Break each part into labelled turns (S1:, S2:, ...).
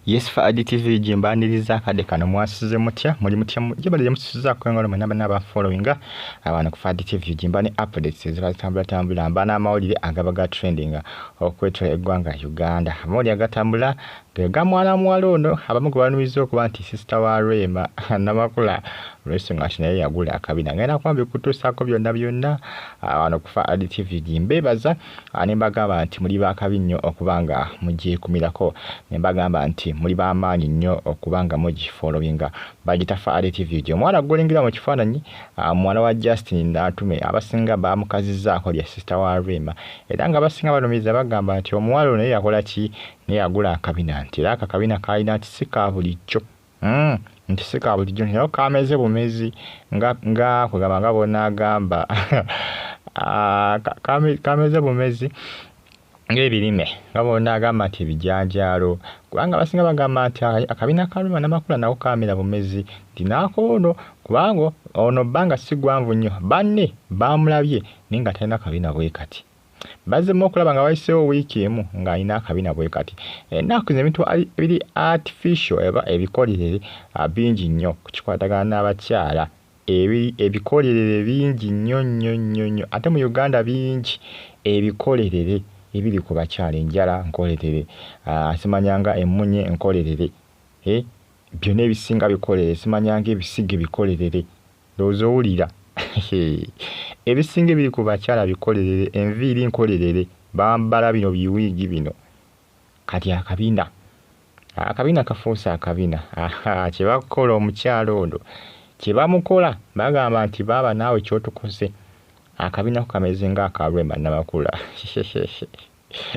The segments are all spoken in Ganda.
S1: Yes for additive jimbaniriza kade kano mwasize mutya muri mutya jibale yamusiza kwengalo mwana naba followinga abana ku additive jimbani updates zibatambula mbana amawulire agabaga trending okwetwa eggwanga Uganda amawuli agatambula gega mwana mwalono abamu kubanuizo kuba nti sister wa Rema Namakuula naye yagula Akabiina ngena kwambi kutusako byonna abana ku additive jimbebaza anembagamba nti muri bakabinyo okubanga mujye kumirako nembagamba nti muri bamanyi nnyo okubanga moji followinga bagitafa additive jo mwana golingira mu kifaananyi mwana wa Justin natume abasinga bamukazizaako lya sister wa Rema era nga abasinga balumiza bagamba nti omuwalo naye yakola ki ne yagula Akabiina nti era Akabiina kalina nti sika bulijjo nti sika bulijjo naye kameze bumezi nga kugamba nga bona agamba kameze bumezi ngebirime ngabona agamba nti bijanjalo kubanga basinga bagamba nti Akabiina ka Rema Namakuula nako kamera bumezi ndinakono kubanga ono banga sigwanvu nnyo banne bamulabye ninga talina Akabiina bwe kati baze mokulaba nga wayisewo wiiki emu nga alina Akabiina bwe kati nakuze ebintu biri artificial eba ebikolerere bingi nnyo kukikwatagana n'abakyala ebikolerere bingi nnyo ate mu Uganda bingi ebikolerere ebiri ku bakyala enjala nkolerere simanyanga emunye nkolerere byonna ebisinga bikolere simanyanga ebisige bikolerere lozo ulira ebisinga biri ku bakyala bikolerere enviiri nkolerere bambala bino biwigi bino kati Akabiina kafuusa Akabiina kye bakola omukyala ono kye bamukola bagamba nti baba naawe kyotukoze Akabiina kameze nga aka Rema Namakuula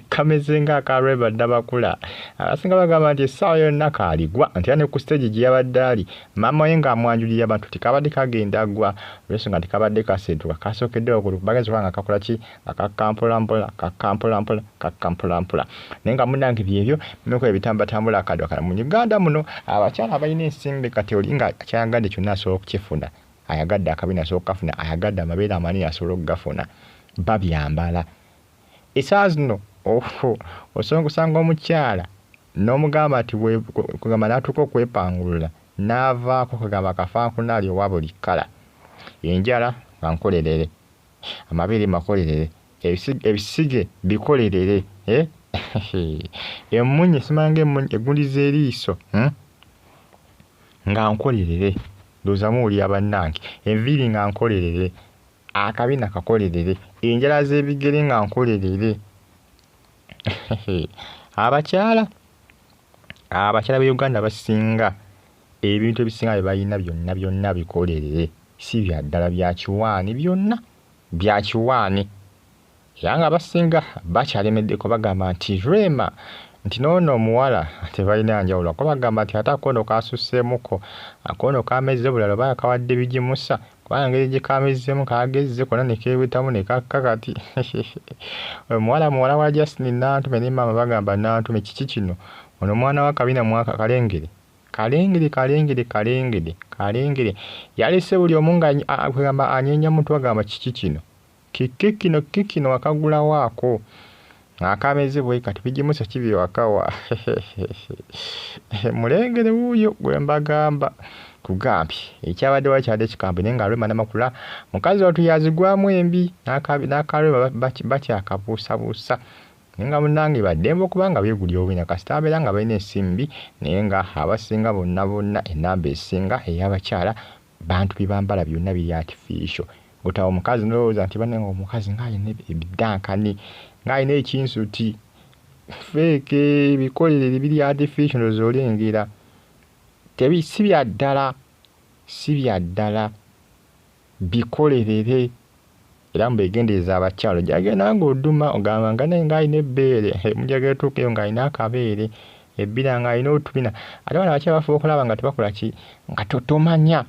S1: kameze nga aka Rema Namakuula abasinga bagamba nti essaawa yonna kaaligwa nti ne ku stage gye yabadde ali maama we ng'amwanjulira abantu tikabadde kagenda gwa olw'ensonga nti kabadde kasentuka kasookedde waggulu bagezi kubanga kakola ki kakampolampola naye nga munnange byebyo bimeko ebitambatambula akadwa kana mu Uganda muno abakyala abalina ensimbi kati oli nga kyayagadde kyonna asobola okukifuna ayagadde Akabiina asobola okukafuna ayagadde amabeere amanene asobola okugafuna babyambala essaawa zino osobola okusanga omukyala n'omugamba nti kugamba n'atuuka okwepangulula n'avaako kugamba akafaankunaali owa buli kkala enjala nga nkolerere amabeere makolerere ebisige bikolerere emunye simanga emunye egundiza eriiso nga nkolerere ndowooza muwulira bannange enviiri nga nkolerere Akabiina kakolerere enjala z'ebigere nga nkolerere abakyala b'e Uganda basinga ebintu ebisinga bye balina byonna bikolerere si bya ddala bya kiwaani byonna bya kiwaani era nga basinga bakyalemeddeko bagamba nti Rema nti noono omuwala tebalina njawulo ko bagamba nti ate akono kasusseemuko akono kamezze bulala oba kawadde bigimusa kubanga engeri gye kamezzemu kagezze konna ne keewetamu ne kakka kati muwala wa Justin natume ne maama bagamba natume kiki kino ono mwana wa Akabiina mwaka kalengere yalese buli omu nga agamba anyeenya mutwe agamba kiki kino kikino wakagula waako akameze bwe kati bigimusa kibi wakawa mulengere wuuyo gwe mbagamba kugambye ekyabadde wakyadde kikambe naye nga Rema Namakuula mukazi watu yazigwamu embi n'akalwema bakyakabuusabuusa naye nga munnange baddembe okubanga beegulya obwina kasita abeera nga balina ensimbi naye nga abasinga bonna ennamba esinga ey'abakyala bantu bye bambala byonna biri artificial gutawa omukazi nolowooza nti banne omukazi ng'alina ebidankani ng'alina ekinsuti feeke bikolerere biri artificial ndowooza olengera si bya ddala bikolerere era mubegendereza abakyalo gyagenda ng'oduma ogamba nga naye ng'alina ebbeere mujageetuukeyo ng'alina akabeere ebbira ng'alina otubina ate bana abakyala bafuba okulaba nga tebakola ki nga totomanya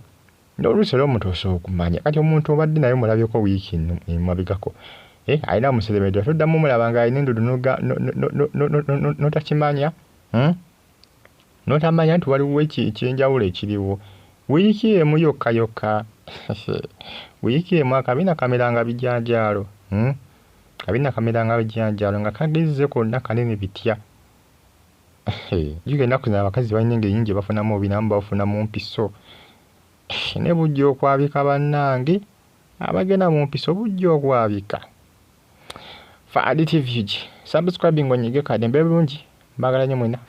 S1: n'oluusi era omuntu osobola okumanya kati omuntu obadde naye mulabyeko wiiki emabegako alina omuseremedwa toddamu mulaba ng'alina endudu notakimanya notamanya nti waliwo ekyenjawulo ekiriwo wiiki emu yokka wiiki emu Akabiina kameranga bijanjalo Akabiina kameranga bijanjalo nga kagezze konna kanene bitya Jugenda kuzina abakazi balina engeri nyingi bafunamu obinamu bafuna mu mpiso. Ne bujja okwabika bannange abagenda mu mpiso bujja okwabika. Fa additive subscribing onyige kade mbe bulungi mbagala nnyo mwena.